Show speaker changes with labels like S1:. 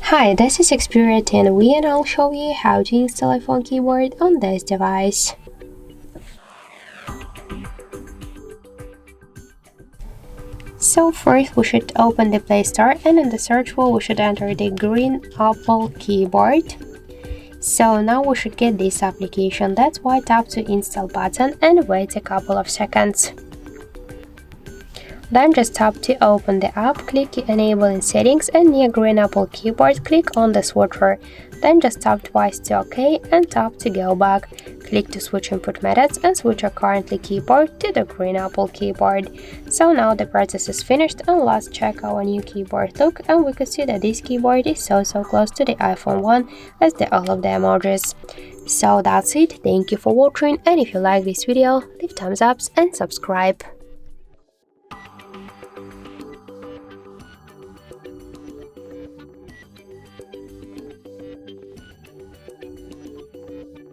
S1: Hi, this is Xperia 10V and I'll show you how to install iPhone keyboard on this device. So first we should open the Play Store and in the search bar we should enter the green Apple keyboard. So now we should get this application. That's why tap to install button and wait a couple of seconds. Then just tap to open the app, click Enable in Settings and near green Apple keyboard click on the switcher. Then just tap twice to OK and tap to go back. Click to switch input methods and switch your currently keyboard to the green Apple keyboard. So now the process is finished and let's check our new keyboard look, and we can see that this keyboard is so close to the iPhone 1 as all of the emojis. So that's it, thank you for watching, and if you like this video, leave thumbs up and subscribe.